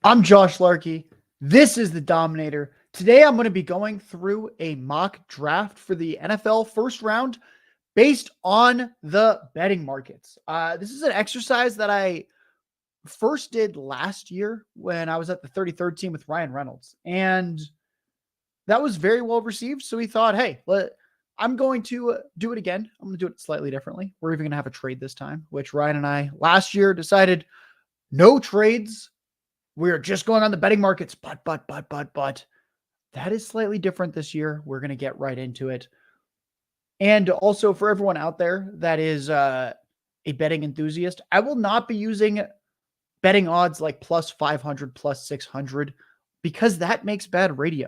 I'm Josh Larky. This is the Dominator. Today I'm going to be going through a mock draft for the NFL first round based on the betting markets. This is an exercise that I first did last year when I was at the 33rd team with Ryan Reynolds. And that was very well received. So we thought, hey, I'm going to do it again. I'm going to do it slightly differently. We're even going to have a trade this time, which Ryan and I last year decided no trades. We're just going on the betting markets, but that is slightly different this year. We're going to get right into it. And also for everyone out there that is a betting enthusiast, I will not be using betting odds like plus 500, plus 600, because that makes bad radio.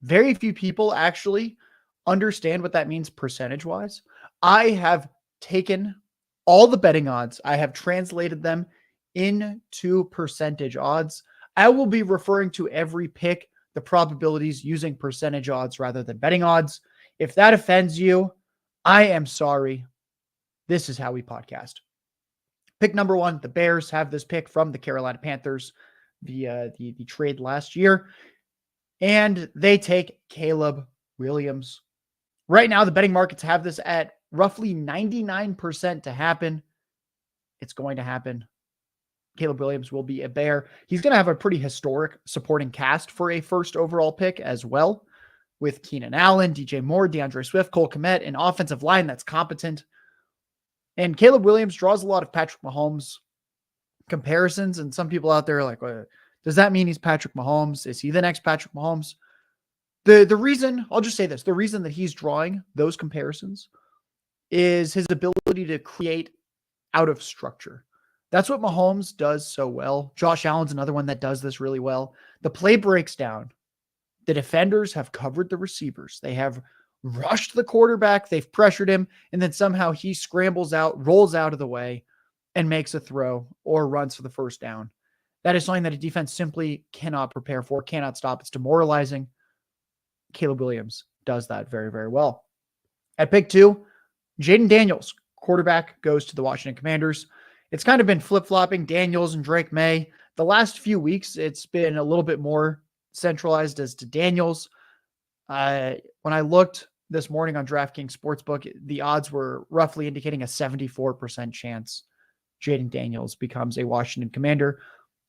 Very few people actually understand what that means percentage-wise. I have taken all the betting odds. I have translated them into percentage odds. I will be referring to every pick, the probabilities using percentage odds rather than betting odds. If that offends you, I am sorry. This is how we podcast. Pick number 1, the Bears have this pick from the Carolina Panthers via the trade last year, and they take Caleb Williams. Right now, the betting markets have this at roughly 99% to happen. It's going to happen. Caleb Williams will be a Bear. He's going to have a pretty historic supporting cast for a first overall pick as well, with Keenan Allen, DJ Moore, DeAndre Swift, Cole Kmet, an offensive line that's competent. And Caleb Williams draws a lot of Patrick Mahomes comparisons, and some people out there are like, well, does that mean he's Patrick Mahomes? Is he the next Patrick Mahomes? The reason, I'll just say this, the reason that he's drawing those comparisons is his ability to create out of structure. That's what Mahomes does so well. Josh Allen's another one that does this really well. The play breaks down. The defenders have covered the receivers. They have rushed the quarterback. They've pressured him. And then somehow he scrambles out, rolls out of the way, and makes a throw or runs for the first down. That is something that a defense simply cannot prepare for, cannot stop. It's demoralizing. Caleb Williams does that very, very well. At pick 2, Jaden Daniels, quarterback, goes to the Washington Commanders. It's kind of been flip-flopping, Daniels and Drake May. The last few weeks, it's been a little bit more centralized as to Daniels. When I looked this morning on DraftKings Sportsbook, the odds were roughly indicating a 74% chance Jaden Daniels becomes a Washington Commander.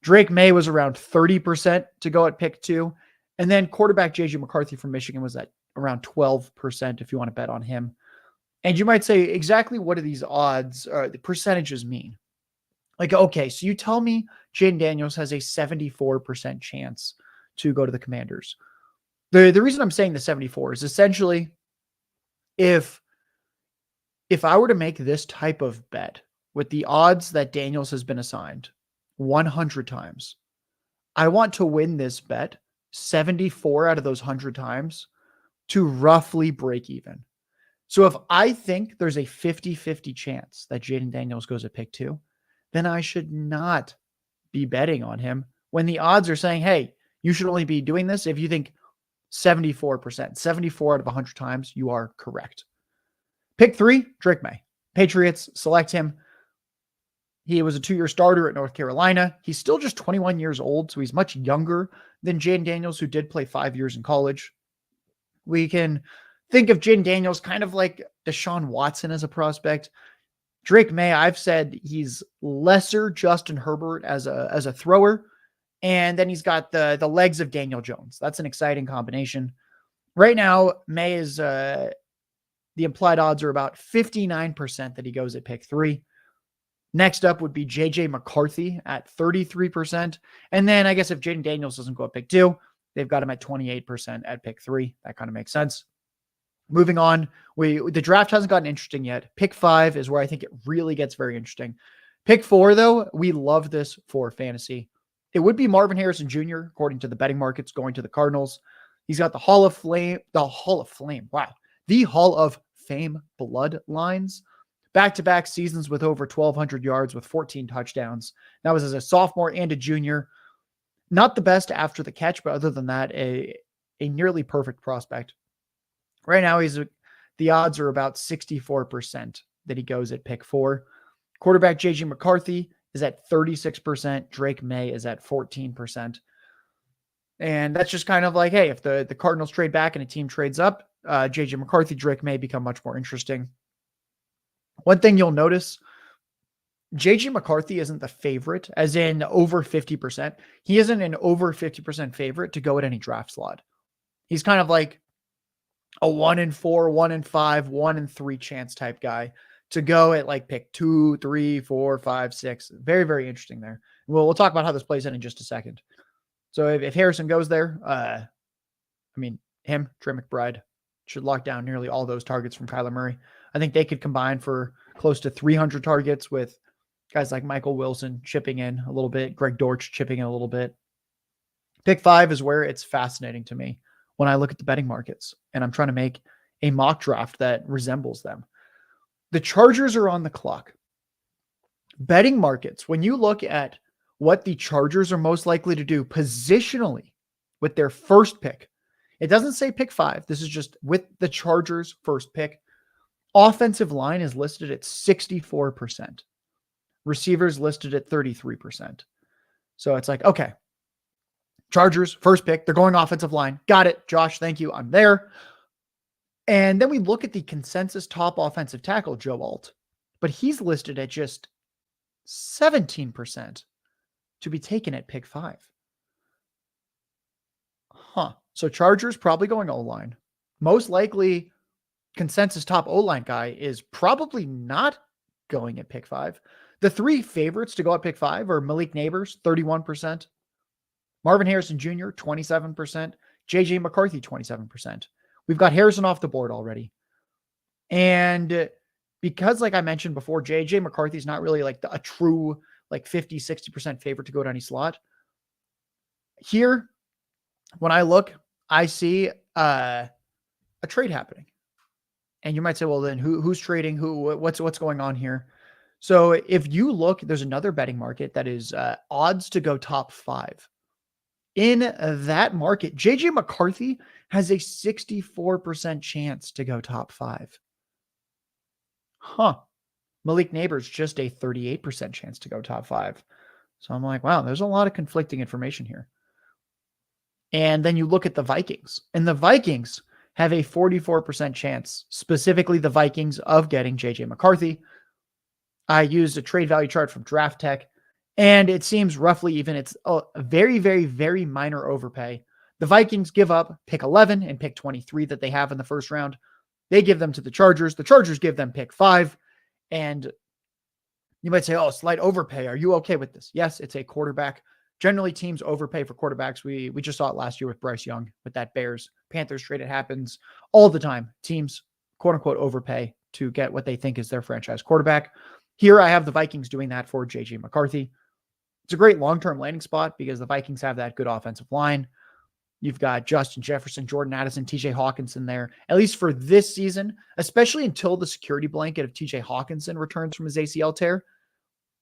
Drake May was around 30% to go at pick 2. And then quarterback JJ McCarthy from Michigan was at around 12% if you want to bet on him. And you might say, exactly what do these odds, the percentages mean? Like, okay, so you tell me Jaden Daniels has a 74% chance to go to the Commanders. The reason I'm saying the 74 is essentially if I were to make this type of bet with the odds that Daniels has been assigned 100 times, I want to win this bet 74 out of those 100 times to roughly break even. So if I think there's a 50-50 chance that Jaden Daniels goes at pick 2, then I should not be betting on him when the odds are saying, hey, you should only be doing this if you think 74%, 74 out of 100 times, you are correct. Pick 3, Drake May. Patriots select him. He was a 2-year starter at North Carolina. He's still just 21 years old, so he's much younger than Jaden Daniels, who did play 5 years in college. We can think of Jaden Daniels kind of like Deshaun Watson as a prospect. Drake May, I've said he's lesser Justin Herbert as a thrower, and then he's got the legs of Daniel Jones. That's an exciting combination. Right now, May is the implied odds are about 59% that he goes at pick 3. Next up would be JJ McCarthy at 33%. And then I guess if Jaden Daniels doesn't go at pick 2, they've got him at 28% at pick 3. That kind of makes sense. Moving on, the draft hasn't gotten interesting yet. Pick 5 is where I think it really gets very interesting. Pick 4, though, we love this for fantasy. It would be Marvin Harrison Jr., according to the betting markets, going to the Cardinals. He's got the Hall of Fame bloodlines. Back-to-back seasons with over 1,200 yards with 14 touchdowns. That was as a sophomore and a junior. Not the best after the catch, but other than that, a nearly perfect prospect. Right now, the odds are about 64% that he goes at pick 4. Quarterback JJ McCarthy is at 36%. Drake May is at 14%. And that's just kind of like, hey, if the Cardinals trade back and a team trades up, JJ McCarthy, Drake May become much more interesting. One thing you'll notice, JJ McCarthy isn't the favorite, as in over 50%. He isn't an over 50% favorite to go at any draft slot. He's kind of like a 1 in 4, 1 in 5, 1 in 3 chance type guy to go at like pick 2, 3, 4, 5, 6. Very, very interesting there. We'll talk about how this plays in just a second. So if Harrison goes there, Trey McBride should lock down nearly all those targets from Kyler Murray. I think they could combine for close to 300 targets with guys like Michael Wilson chipping in a little bit, Greg Dortch chipping in a little bit. Pick 5 is where it's fascinating to me when I look at the betting markets and I'm trying to make a mock draft that resembles them. The Chargers are on the clock. Betting markets, when you look at what the Chargers are most likely to do positionally with their first pick, it doesn't say pick 5. This is just with the Chargers' first pick. Offensive line is listed at 64%. Receivers listed at 33%. So it's like, okay, Chargers, first pick. They're going offensive line. Got it. Josh, thank you. I'm there. And then we look at the consensus top offensive tackle, Joe Alt. But he's listed at just 17% to be taken at pick 5. So Chargers probably going O-line. Most likely consensus top O-line guy is probably not going at pick 5. The 3 favorites to go at pick 5 are Malik Neighbors, 31%. Marvin Harrison Jr., 27%. JJ McCarthy, 27%. We've got Harrison off the board already. And because, like I mentioned before, JJ McCarthy is not really like a true like 50, 60% favorite to go to any slot. Here, when I look, I see a trade happening. And you might say, well, then who's trading? What's going on here? So if you look, there's another betting market that is odds to go top 5. In that market, JJ McCarthy has a 64% chance to go top 5. Malik Neighbors just a 38% chance to go top 5. So I'm like, wow, there's a lot of conflicting information here. And then you look at the Vikings, and the Vikings have a 44% chance, specifically the Vikings, of getting JJ McCarthy. I used a trade value chart from Draft Tech, and it seems roughly even. It's a very, very, very minor overpay. The Vikings give up pick 11 and pick 23 that they have in the first round. They give them to the Chargers. The Chargers give them pick 5. And you might say, oh, slight overpay. Are you okay with this? Yes, it's a quarterback. Generally, teams overpay for quarterbacks. We just saw it last year with Bryce Young with that Bears-Panthers trade. It happens all the time. Teams, quote-unquote, overpay to get what they think is their franchise quarterback. Here, I have the Vikings doing that for JJ McCarthy. It's a great long-term landing spot because the Vikings have that good offensive line. You've got Justin Jefferson, Jordan Addison, TJ Hawkinson there, at least for this season, especially until the security blanket of TJ Hawkinson returns from his ACL tear.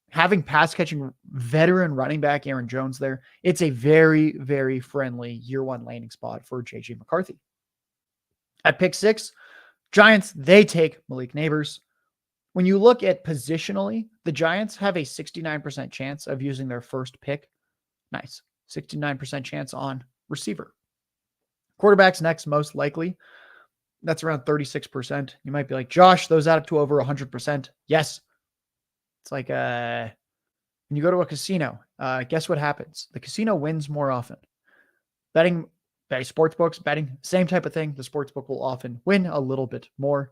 Having pass-catching veteran running back Aaron Jones there, it's a very, very friendly year-one landing spot for JJ McCarthy. At pick 6, Giants, they take Malik Neighbors. When you look at positionally, the Giants have a 69% chance of using their first pick. Nice. 69% chance on receiver. Quarterback's next most likely. That's around 36%. You might be like, Josh, those add up to over 100%. Yes. It's like when you go to a casino, guess what happens? The casino wins more often. Betting sports books, betting, same type of thing. The sports book will often win a little bit more.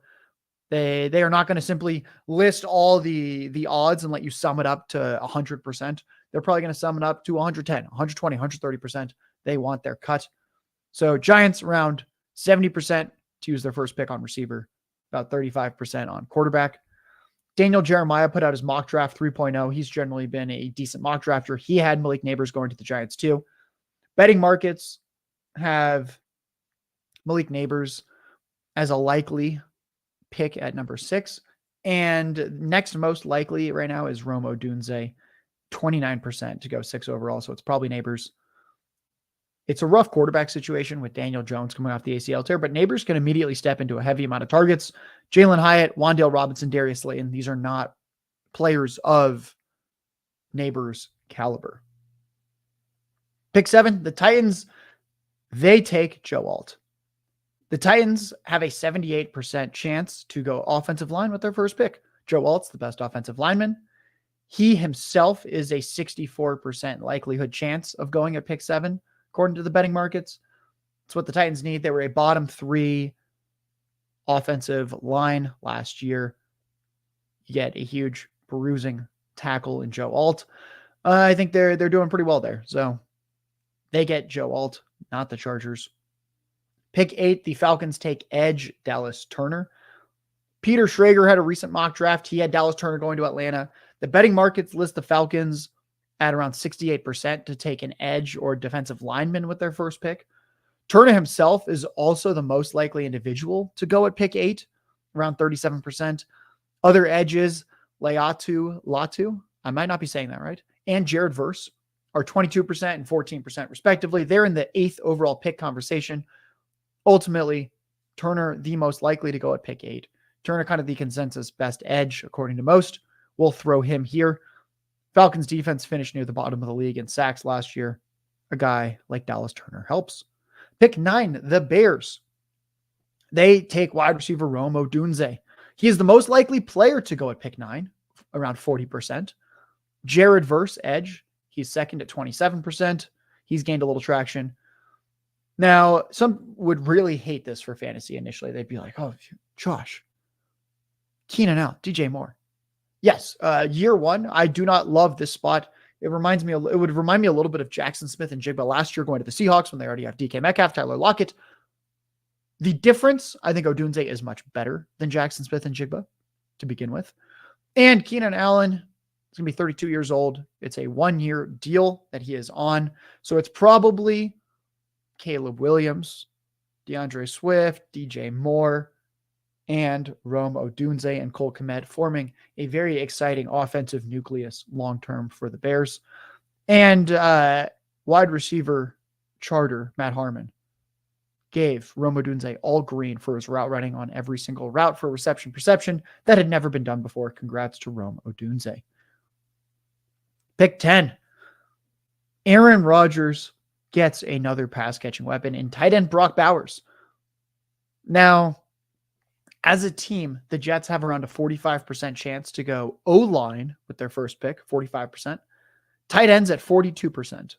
They are not going to simply list all the odds and let you sum it up to 100%. They're probably going to sum it up to 110, 120, 130%. They want their cut. So Giants around 70% to use their first pick on receiver, about 35% on quarterback. Daniel Jeremiah put out his mock draft 3.0. He's generally been a decent mock drafter. He had Malik Neighbors going to the Giants too. Betting markets have Malik Neighbors as a likely pick at number 6. And next most likely right now is Rome Odunze, 29% to go 6 overall. So it's probably Neighbors. It's a rough quarterback situation with Daniel Jones coming off the ACL tear, but Neighbors can immediately step into a heavy amount of targets. Jalen Hyatt, Wan'Dale Robinson, Darius Slayton, these are not players of Neighbors caliber. Pick 7, the Titans, they take Joe Alt. The Titans have a 78% chance to go offensive line with their first pick. Joe Alt's the best offensive lineman. He himself is a 64% likelihood chance of going at pick 7, according to the betting markets. It's what the Titans need. They were a bottom 3 offensive line last year. You get a huge bruising tackle in Joe Alt. I think they're doing pretty well there. So they get Joe Alt, not the Chargers. Pick 8, the Falcons take edge Dallas Turner. Peter Schrager had a recent mock draft. He had Dallas Turner going to Atlanta. The betting markets list the Falcons at around 68% to take an edge or defensive lineman with their first pick. Turner himself is also the most likely individual to go at pick 8, around 37%. Other edges, Latu, I might not be saying that right, and Jared Verse are 22% and 14% respectively. They're in the 8th overall pick conversation. Ultimately, Turner, the most likely to go at pick 8. Turner, kind of the consensus best edge, according to most. We'll throw him here. Falcons defense finished near the bottom of the league in sacks last year. A guy like Dallas Turner helps. Pick 9, the Bears. They take wide receiver Rome Odunze. He is the most likely player to go at pick 9, around 40%. Jared Verse, edge. He's second at 27%. He's gained a little traction. Now, some would really hate this for fantasy initially. They'd be like, oh, Josh, Keenan Allen, DJ Moore. Yes, year 1, I do not love this spot. It would remind me a little bit of Jackson Smith and Jigba last year going to the Seahawks when they already have DK Metcalf, Tyler Lockett. The difference, I think Odunze is much better than Jackson Smith and Jigba to begin with. And Keenan Allen is going to be 32 years old. It's a 1-year deal that he is on. So it's probably Caleb Williams, DeAndre Swift, DJ Moore, and Rome Odunze and Cole Kmet forming a very exciting offensive nucleus long-term for the Bears. And wide receiver charter, Matt Harmon, gave Rome Odunze all green for his route running on every single route for reception perception. That had never been done before. Congrats to Rome Odunze. Pick 10. Aaron Rodgers gets another pass-catching weapon in tight end Brock Bowers. Now, as a team, the Jets have around a 45% chance to go O-line with their first pick, 45%. Tight ends at 42%.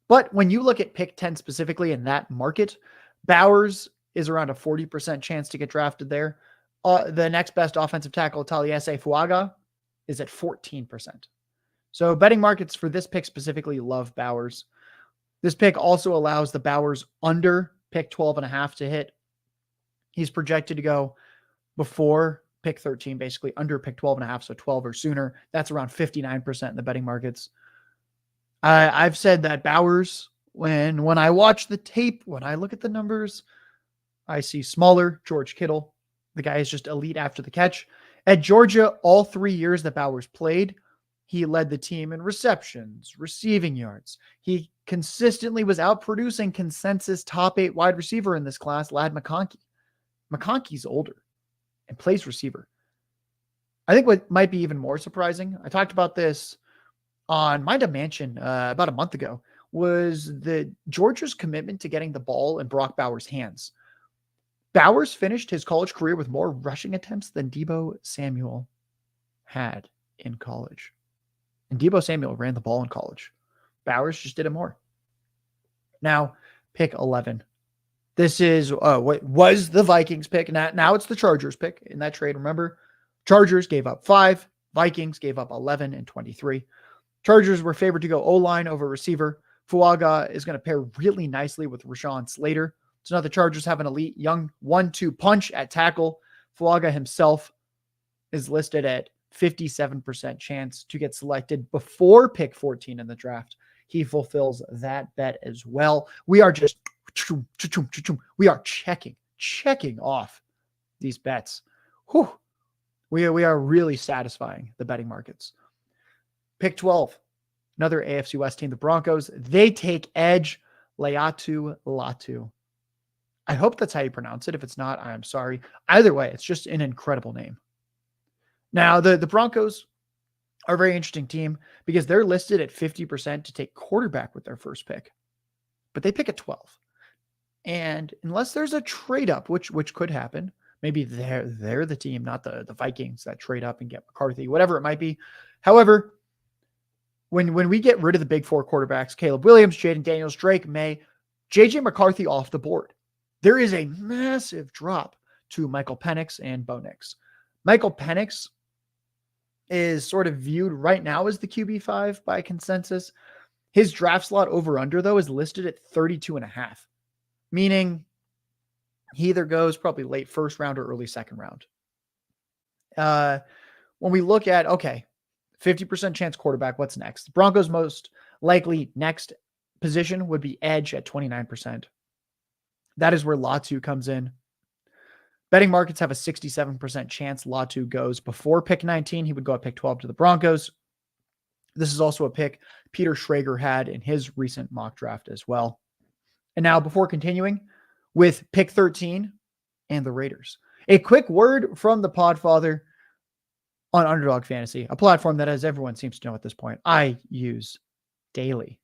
But when you look at pick 10 specifically in that market, Bowers is around a 40% chance to get drafted there. The next best offensive tackle, Taliesin Fuaga, is at 14%. So betting markets for this pick specifically love Bowers. This pick also allows the Bowers under pick 12.5 to hit. He's projected to go before pick 13, basically under pick 12.5, so 12 or sooner. That's around 59% in the betting markets. I've said that Bowers, when I watch the tape, when I look at the numbers, I see smaller George Kittle. The guy is just elite after the catch. At Georgia, all 3 years that Bowers played, he led the team in receptions, receiving yards. He consistently was outproducing consensus top 8 wide receiver in this class, Ladd McConkey. McConkey's older and plays receiver. I think what might be even more surprising, I talked about this on Mind Up Mansion about a month ago, was the Georgia's commitment to getting the ball in Brock Bowers' hands. Bowers finished his college career with more rushing attempts than Deebo Samuel had in college. And Deebo Samuel ran the ball in college. Bowers just did it more. Now, pick 11. This is what was the Vikings pick. Now it's the Chargers pick in that trade. Remember, Chargers gave up 5. Vikings gave up 11 and 23. Chargers were favored to go O-line over receiver. Fuaga is going to pair really nicely with Rashawn Slater. So now the Chargers have an elite young 1-2 punch at tackle. Fuaga himself is listed at 57% chance to get selected before pick 14 in the draft. He fulfills that bet as well. We are just checking off these bets. Whew. We are really satisfying the betting markets. Pick 12, another AFC West team, the Broncos. They take edge Latu. I hope that's how you pronounce it. If it's not, I'm sorry. Either way, it's just an incredible name. Now, the Broncos are a very interesting team because they're listed at 50% to take quarterback with their first pick, but they pick at 12. And unless there's a trade up, which could happen, maybe they're the team, not the Vikings that trade up and get McCarthy, whatever it might be. However, when we get rid of the big four quarterbacks, Caleb Williams, Jaden Daniels, Drake May, JJ McCarthy off the board, there is a massive drop to Michael Penix and Bo Nix. Michael Penix is sort of viewed right now as the QB5 by consensus. His draft slot over under, though, is listed at 32.5, meaning he either goes probably late first round or early second round. When we look at, 50% chance quarterback, what's next? The Broncos' most likely next position would be edge at 29%. That is where Latu comes in. Betting markets have a 67% chance Latu goes before pick 19. He would go at pick 12 to the Broncos. This is also a pick Peter Schrager had in his recent mock draft as well. And now, before continuing with pick 13 and the Raiders, a quick word from the Podfather on Underdog Fantasy, a platform that, as everyone seems to know at this point, I use daily.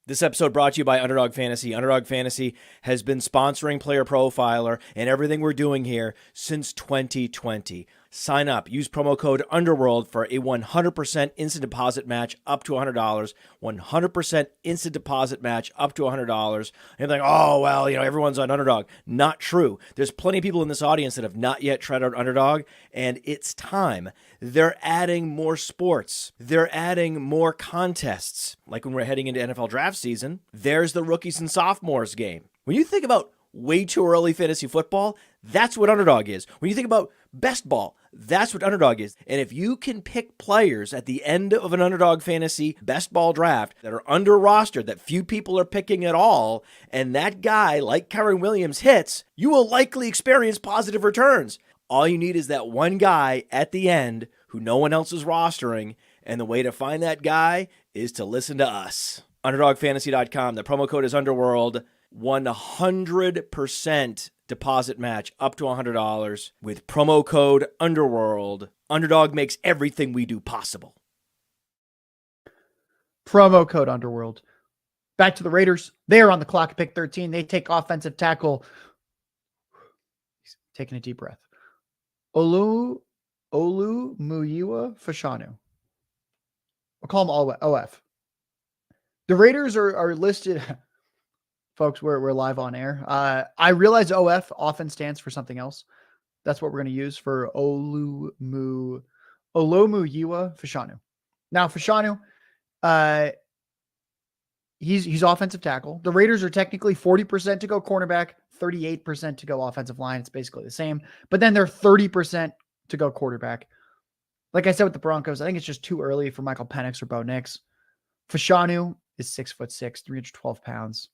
This episode brought to you by Underdog Fantasy. Underdog Fantasy has been sponsoring Player Profiler and everything we're doing here since 2020. Sign up. Use promo code UNDERWORLD for a 100% instant deposit match up to $100. 100% instant deposit match up to $100. And you're like, oh, well, everyone's on Underdog. Not true. There's plenty of people in this audience that have not yet tried out Underdog, and it's time. They're adding more sports. They're adding more contests. Like when we're heading into NFL draft season, there's the rookies and sophomores game. When you think about way too early fantasy football, that's what Underdog is. When you think about best ball, that's what Underdog is. And if you can pick players at the end of an Underdog Fantasy best ball draft that are under rostered, that few people are picking at all, and that guy, like Kyren Williams, hits, you will likely experience positive returns. All you need is that one guy at the end who no one else is rostering, and the way to find that guy is to listen to us. UnderdogFantasy.com. The promo code is Underworld. 100% deposit match up to $100 with promo code Underworld. Underdog makes everything we do possible. Promo code Underworld. Back to the Raiders. They are on the clock at pick 13. They take offensive tackle. Taking a deep breath. Olumuyiwa Fashanu. We'll call him OF. The Raiders are listed... Folks, we're live on air. I realize OF often stands for something else. That's what we're going to use for Olumuyiwa Fashanu. Now, Fashanu, he's offensive tackle. The Raiders are technically 40% to go cornerback, 38% to go offensive line. It's basically the same. But then they're 30% to go quarterback. Like I said with the Broncos, I think it's just too early for Michael Penix or Bo Nix. Fashanu is 6'6", 312 pounds.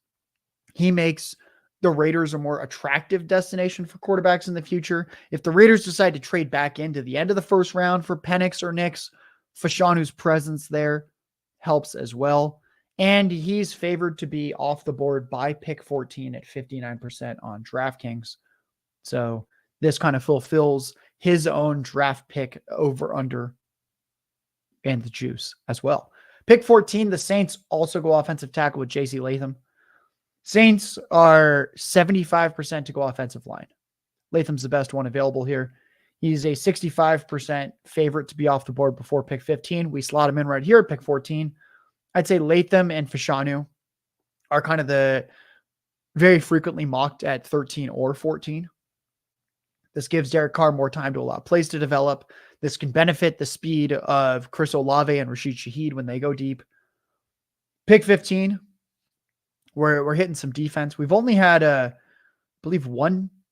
He makes the Raiders a more attractive destination for quarterbacks in the future. If the Raiders decide to trade back into the end of the first round for Penix or Nix, Fashanu's presence there helps as well. And he's favored to be off the board by pick 14 at 59% on DraftKings. So this kind of fulfills his own draft pick over under and the juice as well. Pick 14, the Saints also go offensive tackle with J.C. Latham. Saints are 75% to go offensive line. Latham's the best one available here. He's a 65% favorite to be off the board before pick 15. We slot him in right here at pick 14. I'd say Latham and Fashanu are kind of the very frequently mocked at 13 or 14. This gives Derek Carr more time to allow plays to develop. This can benefit the speed of Chris Olave and Rashid Shaheed when they go deep. Pick 15. We're hitting some defense. We've only had, I believe,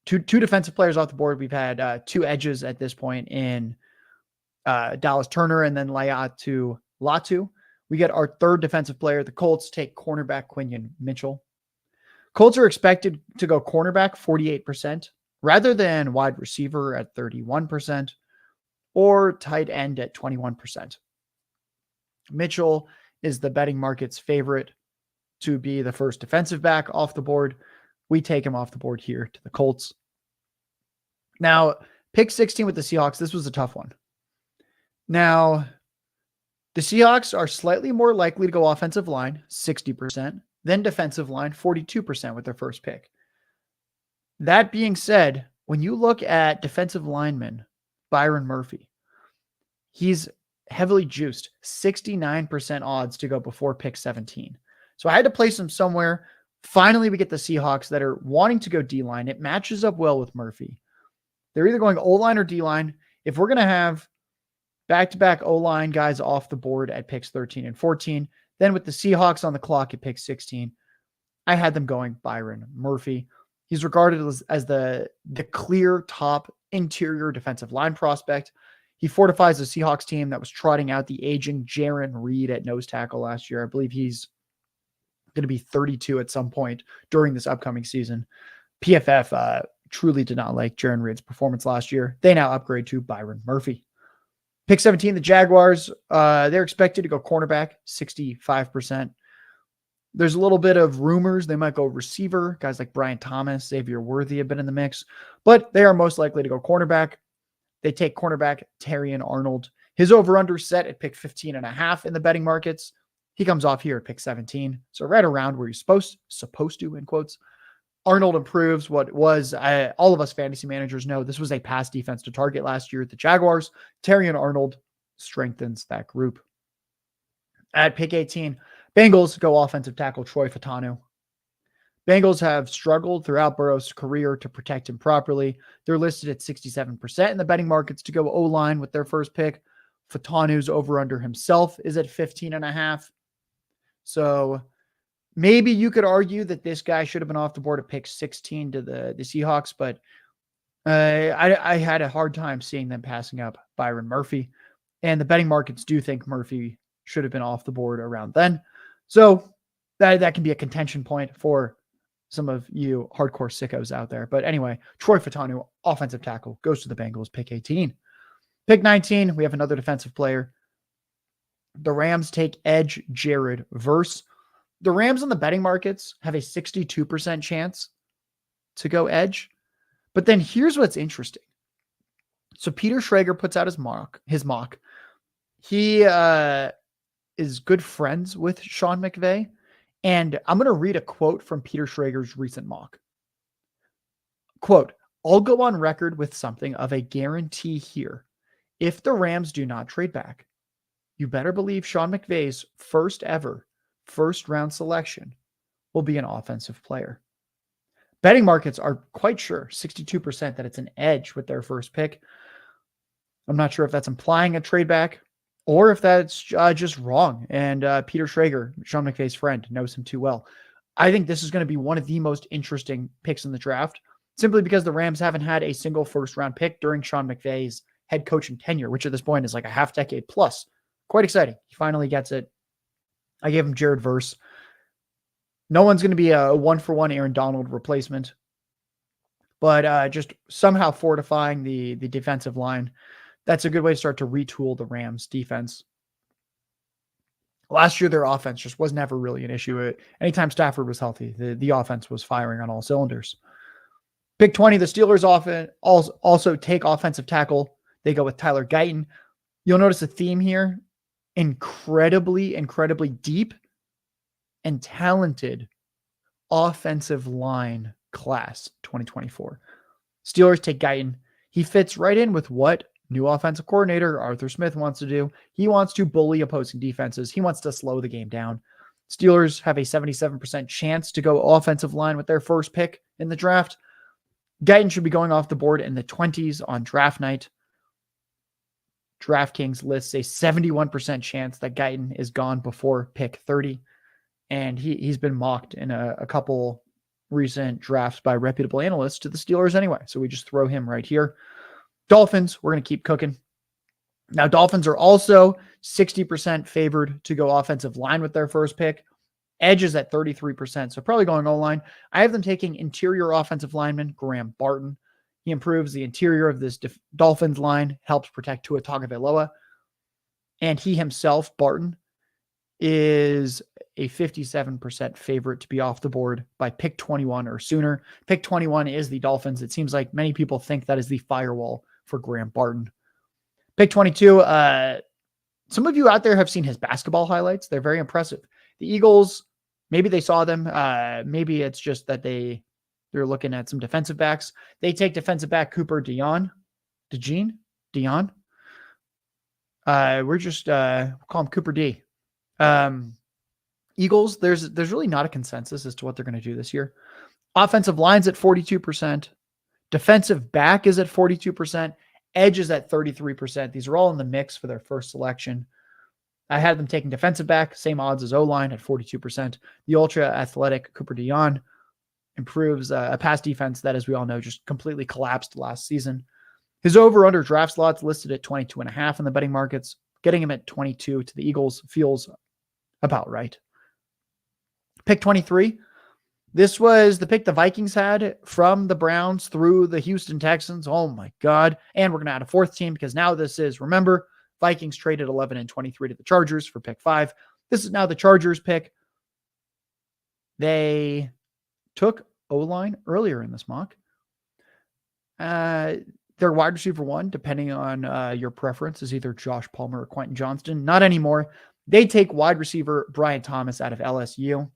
two defensive players off the board. We've had two edges at this point in Dallas Turner and then Latu. We get our third defensive player. The Colts take cornerback Quinyon Mitchell. Colts are expected to go cornerback 48% rather than wide receiver at 31% or tight end at 21%. Mitchell is the betting market's favorite to be the first defensive back off the board. We take him off the board here to the Colts. Now, pick 16 with the Seahawks. This was a tough one. Now, The Seahawks are slightly more likely to go offensive line, 60%, than defensive line, 42% with their first pick. That being said, when you look at defensive lineman Byron Murphy, he's heavily juiced, 69% odds to go before pick 17. So I had to place him somewhere. Finally, we get the Seahawks that are wanting to go D-line. It matches up well with Murphy. They're either going O-line or D-line. If we're going to have back-to-back O-line guys off the board at picks 13 and 14, then with the Seahawks on the clock at pick 16, I had them going Byron Murphy. He's regarded as the clear top interior defensive line prospect. He fortifies the Seahawks team that was trotting out the aging Jaron Reed at nose tackle last year. I believe he's going to be 32 at some point during this upcoming season. PFF truly did not like Jaron Reed's performance last year. They now upgrade to Byron Murphy. Pick 17, the Jaguars, they're expected to go cornerback, 65%. There's a little bit of rumors they might go receiver. Guys like Brian Thomas, Xavier Worthy have been in the mix, but they are most likely to go cornerback. They take cornerback Terrion Arnold. His over-under set at pick 15.5 in the betting markets. He comes off here at pick 17. So right around where he's supposed to, in quotes. Arnold improves what was, all of us fantasy managers know, this was a pass defense to target last year at the Jaguars. Terrion Arnold strengthens that group. At pick 18, Bengals go offensive tackle Troy Fautanu. Bengals have struggled throughout Burrow's career to protect him properly. They're listed at 67% in the betting markets to go O-line with their first pick. Fautanu's over-under himself is at 15.5. So maybe you could argue that this guy should have been off the board at pick 16 to the Seahawks, but I had a hard time seeing them passing up Byron Murphy. And the betting markets do think Murphy should have been off the board around then. So that can be a contention point for some of you hardcore sickos out there. But anyway, Troy Fautanu, offensive tackle, goes to the Bengals, pick 18. Pick 19, we have another defensive player. The Rams take edge Jared Verse. The Rams on the betting markets have a 62% chance to go edge. But then here's what's interesting. So Peter Schrager puts out his mock. He is good friends with Sean McVay. And I'm going to read a quote from Peter Schrager's recent mock. Quote, "I'll go on record with something of a guarantee here. If the Rams do not trade back, you better believe Sean McVay's first ever first-round selection will be an offensive player." Betting markets are quite sure, 62%, that it's an edge with their first pick. I'm not sure if that's implying a trade back or if that's just wrong. And Peter Schrager, Sean McVay's friend, knows him too well. I think this is going to be one of the most interesting picks in the draft, simply because the Rams haven't had a single first-round pick during Sean McVay's head coaching tenure, which at this point is like a half decade plus. Quite exciting. He finally gets it. I gave him Jared Verse. No one's going to be a one-for-one Aaron Donald replacement, but just somehow fortifying the defensive line. That's a good way to start to retool the Rams defense. Last year, their offense just was never really an issue. Anytime Stafford was healthy, the offense was firing on all cylinders. Pick 20, the Steelers often also take offensive tackle. They go with Tyler Guyton. You'll notice a theme here. Incredibly deep and talented offensive line class 2024. Steelers take Guyton. He fits right in with what new offensive coordinator Arthur Smith wants to do. He wants to bully opposing defenses. He wants to slow the game down. Steelers have a 77% chance to go offensive line with their first pick in the draft. Guyton should be going off the board in the 20s on draft night. DraftKings lists a 71% chance that Guyton is gone before pick 30. And he's been mocked in a couple recent drafts by reputable analysts to the Steelers anyway. So we just throw him right here. Dolphins, we're going to keep cooking. Now, Dolphins are also 60% favored to go offensive line with their first pick. Edge is at 33%, so probably going O-line. I have them taking interior offensive lineman Graham Barton. He improves the interior of this Dolphins line, helps protect Tua Tagovailoa. And he himself, Barton, is a 57% favorite to be off the board by pick 21 or sooner. Pick 21 is the Dolphins. It seems like many people think that is the firewall for Graham Barton. Pick 22, Some of you out there have seen his basketball highlights. They're very impressive. The Eagles, maybe they saw them. Maybe it's just that they're looking at some defensive backs. They take defensive back Cooper Dion. We're just call him Cooper D. Eagles, there's really not a consensus as to what they're going to do this year. Offensive line's at 42%. Defensive back is at 42%. Edge is at 33%. These are all in the mix for their first selection. I had them taking defensive back, same odds as O-line at 42%. The ultra athletic Cooper Dion improves a pass defense that, as we all know, just completely collapsed last season. His over-under draft slots listed at 22.5 in the betting markets. Getting him at 22 to the Eagles feels about right. Pick 23. This was the pick the Vikings had from the Browns through the Houston Texans. Oh my God. And we're going to add a fourth team because now this is, remember, Vikings traded 11 and 23 to the Chargers for pick 5. This is now the Chargers pick. They took O-line earlier in this mock. Their wide receiver 1, depending on your preference, is either Josh Palmer or Quentin Johnston. Not anymore. They take wide receiver Brian Thomas out of LSU.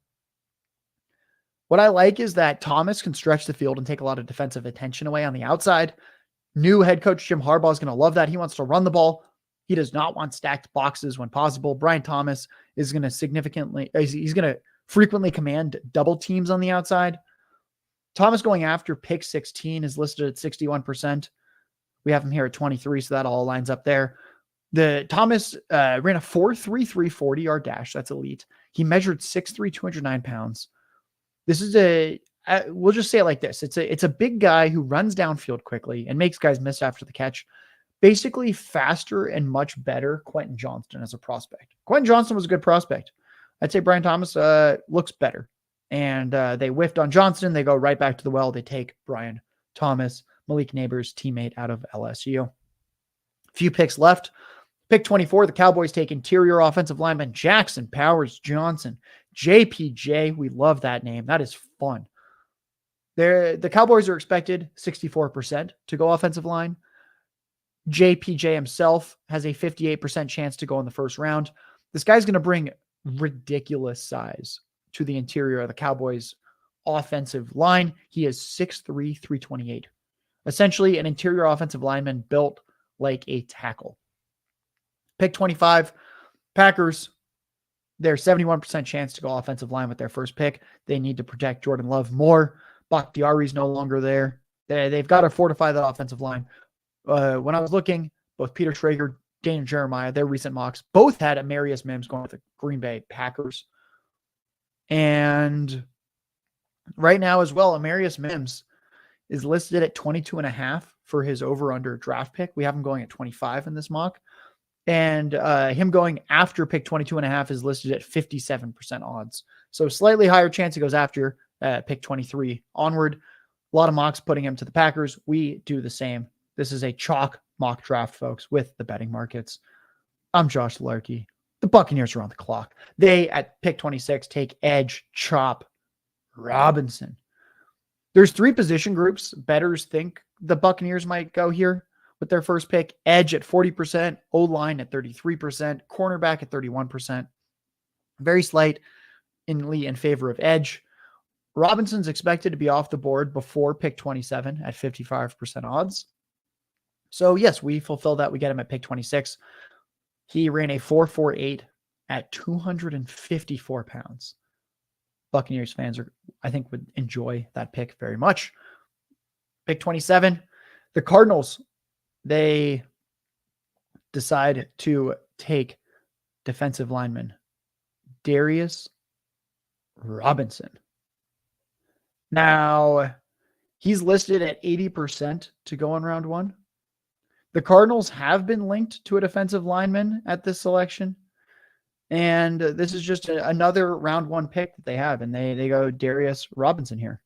What I like is that Thomas can stretch the field and take a lot of defensive attention away on the outside. New head coach Jim Harbaugh is going to love that. He wants to run the ball. He does not want stacked boxes when possible. Brian Thomas is going to he's going to frequently command double teams on the outside. Thomas going after pick 16 is listed at 61%. We have him here at 23, so that all lines up there. The Thomas ran a 4.33 40-yard dash. That's elite. He measured 6'3", 209 pounds. This is we'll just say it like this. It's a big guy who runs downfield quickly and makes guys miss after the catch. Basically faster and much better Quentin Johnston as a prospect. Quentin Johnston was a good prospect. I'd say Brian Thomas looks better. And they whiffed on Johnston. They go right back to the well. They take Brian Thomas, Malik Neighbors' teammate out of LSU. Few picks left. Pick 24, the Cowboys take interior offensive lineman Jackson Powers Johnson. JPJ, we love that name. That is fun. The Cowboys are expected 64% to go offensive line. JPJ himself has a 58% chance to go in the first round. This guy's going to bring ridiculous size to the interior of the Cowboys offensive line. He is 6'3", 328. Essentially an interior offensive lineman built like a tackle. Pick 25, Packers. Their 71% chance to go offensive line with their first pick. They need to protect Jordan Love more. Bakhtiari's no longer there. They've got to fortify that offensive line. When I was looking, both Peter Schrager, Daniel Jeremiah, their recent mocks, both had Amarius Mims going with the Green Bay Packers. And right now as well, Amarius Mims is listed at 22.5 for his over-under draft pick. We have him going at 25 in this mock. And him going after pick 22.5 is listed at 57% odds. So slightly higher chance he goes after pick 23 onward. A lot of mocks putting him to the Packers. We do the same. This is a chalk mock draft, folks, with the betting markets. I'm Josh Larky. The Buccaneers are on the clock. They, at pick 26, take edge, chop, Robinson. There's 3 position groups bettors think the Buccaneers might go here with their first pick. Edge at 40%, O-line at 33%, cornerback at 31%. Very slight in favor of edge. Robinson's expected to be off the board before pick 27 at 55% odds. So yes, we fulfill that. We get him at pick 26. He ran a 4.48 at 254 pounds. Buccaneers fans would enjoy that pick very much. Pick 27, the Cardinals, they decide to take defensive lineman Darius Robinson. Now, he's listed at 80% to go in round 1. The Cardinals have been linked to a defensive lineman at this selection. And this is just another round 1 pick that they have. And they go Darius Robinson here.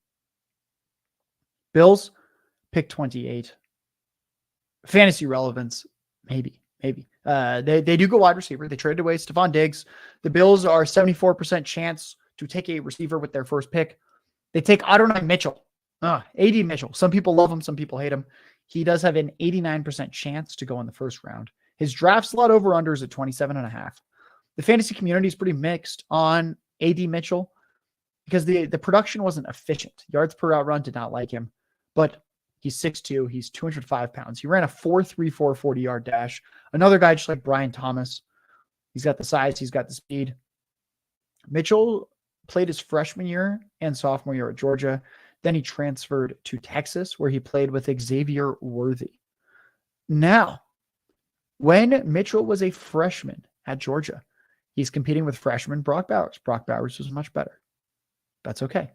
Bills, pick 28. Fantasy relevance, maybe. They do go wide receiver. They traded away Stephon Diggs. The Bills are 74% chance to take a receiver with their first pick. They take Adonai Mitchell. AD Mitchell. Some people love him. Some people hate him. He does have an 89% chance to go in the first round. His draft slot over-under is at 27.5. The fantasy community is pretty mixed on A.D. Mitchell because the production wasn't efficient. Yards per route run did not like him, but he's 6'2", he's 205 pounds. He ran a 4.34 40-yard dash. Another guy just like Brian Thomas. He's got the size, he's got the speed. Mitchell played his freshman year and sophomore year at Georgia. Then he transferred to Texas, where he played with Xavier Worthy. Now, when Mitchell was a freshman at Georgia, he's competing with freshman Brock Bowers. Brock Bowers was much better. That's okay.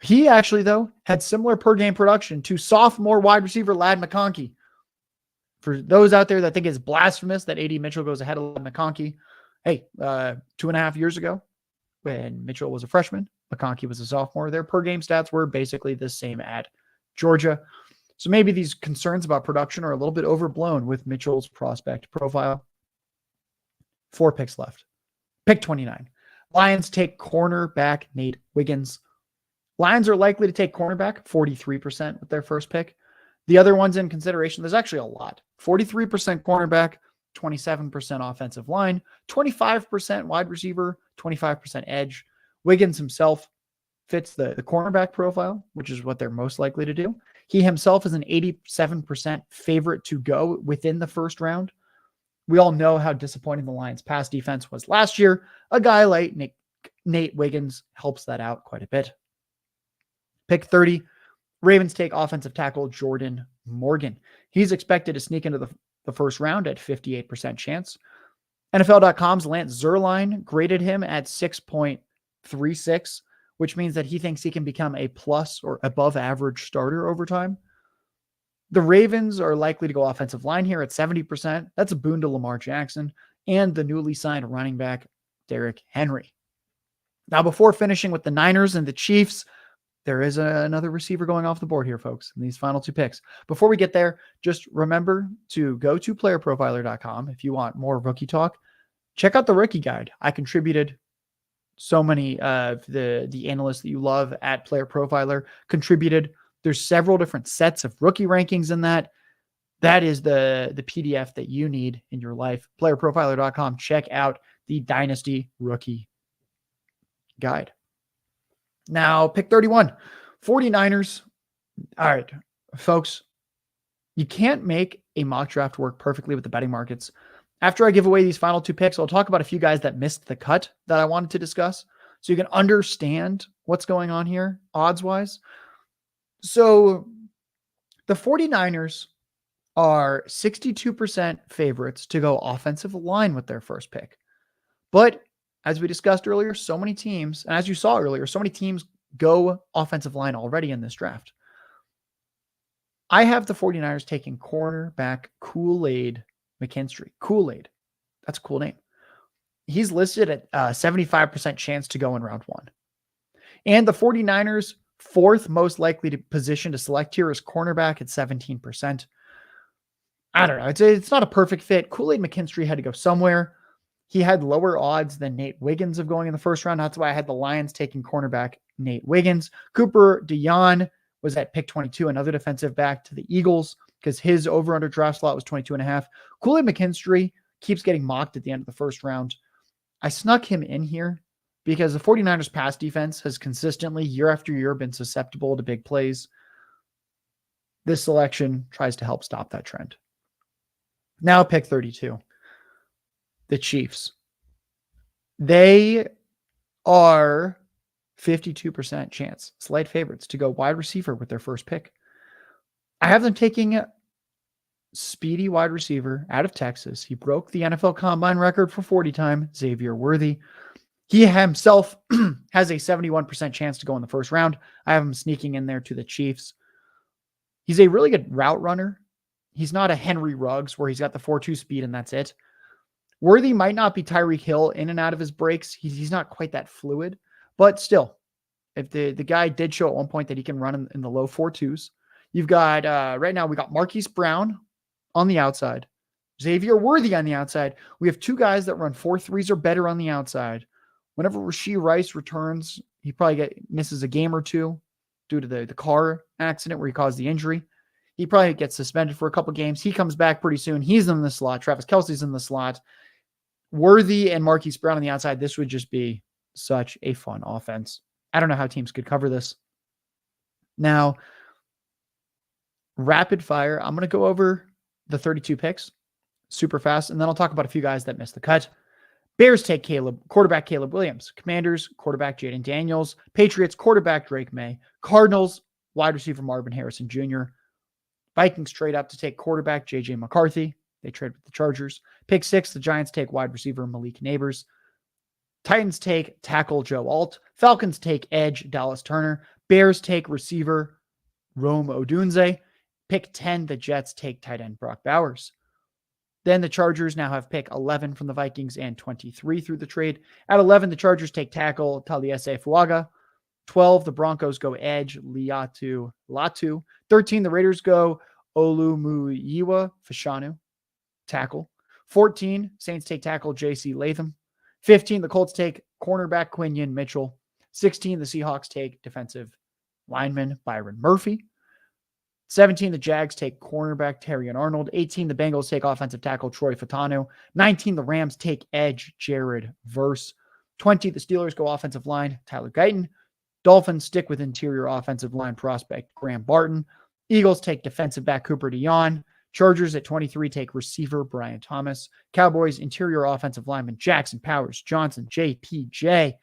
He actually, though, had similar per-game production to sophomore wide receiver Ladd McConkey. For those out there that think it's blasphemous that A.D. Mitchell goes ahead of Ladd McConkey, hey, 2.5 years ago, when Mitchell was a freshman, McConkey was a sophomore, their per-game stats were basically the same at Georgia. So maybe these concerns about production are a little bit overblown with Mitchell's prospect profile. 4 picks left. Pick 29. Lions take cornerback Nate Wiggins. Lions are likely to take cornerback 43% with their first pick. The other ones in consideration, there's actually a lot. 43% cornerback, 27% offensive line, 25% wide receiver, 25% edge. Wiggins himself fits the cornerback profile, which is what they're most likely to do. He himself is an 87% favorite to go within the first round. We all know how disappointing the Lions' pass defense was last year. A guy like Nate Wiggins helps that out quite a bit. Pick 30, Ravens take offensive tackle Jordan Morgan. He's expected to sneak into the first round at 58% chance. NFL.com's Lance Zierlein graded him at 6.36, which means that he thinks he can become a plus or above average starter over time. The Ravens are likely to go offensive line here at 70%. That's a boon to Lamar Jackson and the newly signed running back, Derrick Henry. Now, before finishing with the Niners and the Chiefs, there is another receiver going off the board here, folks, in these final 2 picks. Before we get there, just remember to go to PlayerProfiler.com if you want more rookie talk. Check out the rookie guide. I contributed so many of the analysts that you love at Player Profiler contributed. There's several different sets of rookie rankings in that. That is the PDF that you need in your life. PlayerProfiler.com. Check out the Dynasty rookie guide. Now, pick 31, 49ers. All right, folks, you can't make a mock draft work perfectly with the betting markets. After I give away these final 2 picks, I'll talk about a few guys that missed the cut that I wanted to discuss so you can understand what's going on here odds-wise. So the 49ers are 62% favorites to go offensive line with their first pick. But as we discussed earlier, so many teams, and as you saw earlier, so many teams go offensive line already in this draft. I have the 49ers taking cornerback Kool-Aid McKinstry. Kool-Aid. That's a cool name. He's listed at 75% chance to go in round 1. And the 49ers' 4th most likely position to select here is cornerback at 17%. I don't know. It's not a perfect fit. Kool-Aid McKinstry had to go somewhere. He had lower odds than Nate Wiggins of going in the first round. That's why I had the Lions taking cornerback Nate Wiggins. Cooper DeJean was at pick 22, another defensive back to the Eagles, because his over-under draft slot was 22.5. Kool-Aid McKinstry keeps getting mocked at the end of the first round. I snuck him in here because the 49ers pass defense has consistently, year after year, been susceptible to big plays. This selection tries to help stop that trend. Now pick 32. The Chiefs. They are 52% chance, slight favorites to go wide receiver with their first pick. I have them taking speedy wide receiver out of Texas. He broke the NFL Combine record for 40 time, Xavier Worthy. He himself has a 71% chance to go in the first round. I have him sneaking in there to the Chiefs. He's a really good route runner. He's not a Henry Ruggs where he's got the 4.2 speed and that's it. Worthy might not be Tyreek Hill in and out of his breaks. He's not quite that fluid, but still, if the guy did show at one point that he can run in the low 4.2s, you've got, right now we got Marquise Brown on the outside, Xavier Worthy on the outside. We have 2 guys that run 4.3s or better on the outside. Whenever Rashee Rice returns, he probably misses a game or 2 due to the car accident where he caused the injury. He probably gets suspended for a couple games. He comes back pretty soon. He's in the slot. Travis Kelce's in the slot. Worthy and Marquise Brown on the outside. This would just be such a fun offense. I don't know how teams could cover this. Now, rapid fire. I'm going to go over the 32 picks super fast, and then I'll talk about a few guys that missed the cut. Bears take quarterback Caleb Williams. Commanders, quarterback Jaden Daniels. Patriots, quarterback Drake May. Cardinals, wide receiver Marvin Harrison Jr. Vikings trade up to take quarterback JJ McCarthy. They trade with the Chargers. Pick 6, the Giants take wide receiver Malik Neighbors. Titans take tackle Joe Alt. Falcons take edge Dallas Turner. Bears take receiver Rome Odunze. Pick 10, the Jets take tight end Brock Bowers. Then the Chargers now have pick 11 from the Vikings and 23 through the trade. At 11, the Chargers take tackle Taliese Fuaga. 12, the Broncos go edge Latu. 13, the Raiders go Olumuyiwa Fashanu, tackle. 14, Saints take tackle J.C. Latham. 15, the Colts take cornerback Quinion Mitchell. 16, the Seahawks take defensive lineman Byron Murphy. 17, the Jags take cornerback Terrion Arnold. 18, the Bengals take offensive tackle Troy Fatanu. 19, the Rams take edge Jared Verse. 20, the Steelers go offensive line Tyler Guyton. Dolphins stick with interior offensive line prospect Graham Barton. Eagles take defensive back Cooper DeJong. Chargers at 23 take receiver Brian Thomas. Cowboys interior offensive lineman Jackson Powers Johnson, JPJ.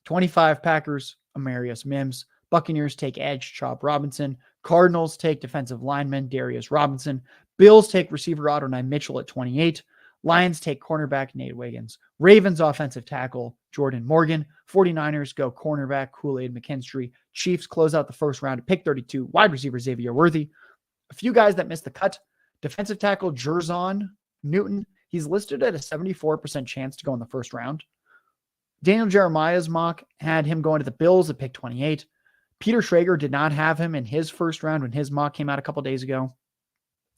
25, Packers Amarius Mims. Buccaneers take edge Chop Robinson. Cardinals take defensive lineman Darius Robinson. Bills take receiver Adonai Mitchell at 28. Lions take cornerback Nate Wiggins. Ravens offensive tackle Jordan Morgan. 49ers go cornerback Kool-Aid McKinstry. Chiefs close out the first round at pick 32. Wide receiver Xavier Worthy. A few guys that missed the cut. Defensive tackle Jerzon Newton. He's listed at a 74% chance to go in the first round. Daniel Jeremiah's mock had him going to the Bills at pick 28. Peter Schrager did not have him in his first round when his mock came out a couple days ago.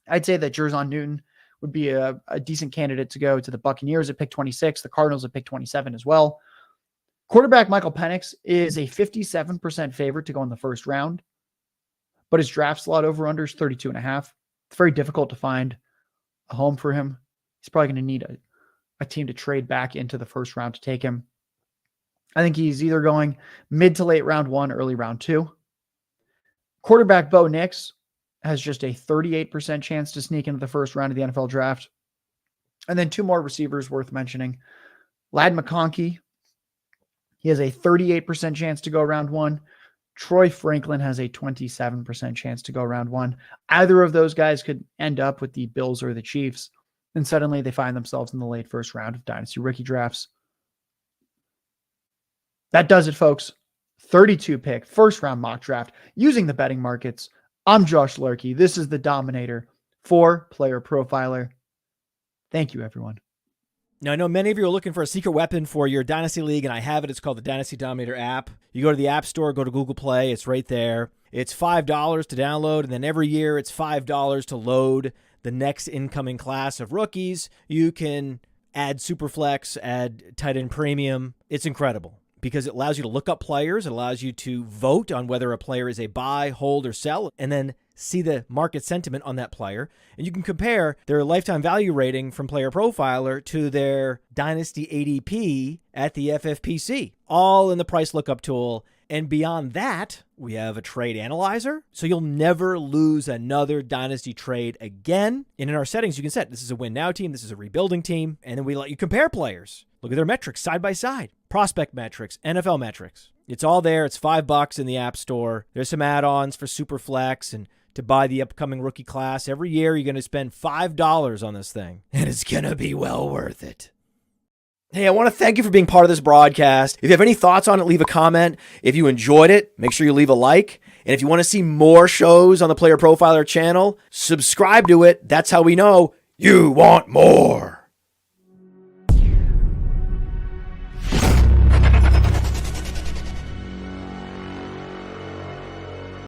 I'd say that Jerzon Newton would be a decent candidate to go to the Buccaneers at pick 26, the Cardinals at pick 27 as well. Quarterback Michael Penix is a 57% favorite to go in the first round, but his draft slot over-under is 32.5. It's very difficult to find a home for him. He's probably going to need a team to trade back into the first round to take him. I think he's either going mid to late round 1, early round 2. Quarterback Bo Nix has just a 38% chance to sneak into the first round of the NFL draft. And then 2 more receivers worth mentioning. Ladd McConkey, he has a 38% chance to go round 1. Troy Franklin has a 27% chance to go round 1. Either of those guys could end up with the Bills or the Chiefs, and suddenly they find themselves in the late first round of Dynasty rookie drafts. That does it, folks. 32 pick, first round mock draft using the betting markets. I'm Josh Larky. This is the Dominator for Player Profiler. Thank you, everyone. Now, I know many of you are looking for a secret weapon for your Dynasty League, and I have it. It's called the Dynasty Dominator app. You go to the App Store, go to Google Play. It's right there. It's $5 to download, and then every year it's $5 to load the next incoming class of rookies. You can add superflex, add tight end premium. It's incredible, because it allows you to look up players. It allows you to vote on whether a player is a buy, hold, or sell, and then see the market sentiment on that player. And you can compare their lifetime value rating from Player Profiler to their Dynasty ADP at the FFPC, all in the price lookup tool. And beyond that, we have a trade analyzer, so you'll never lose another Dynasty trade again. And in our settings, you can set this is a win now team, this is a rebuilding team, and then we let you compare players. Look at their metrics side by side. Prospect metrics, NFL metrics. It's all there. It's $5 in the App Store. There's some add-ons for Superflex and to buy the upcoming rookie class. Every year, you're going to spend $5 on this thing, and it's going to be well worth it. Hey, I want to thank you for being part of this broadcast. If you have any thoughts on it, leave a comment. If you enjoyed it, make sure you leave a like. And if you want to see more shows on the Player Profiler channel, subscribe to it. That's how we know you want more.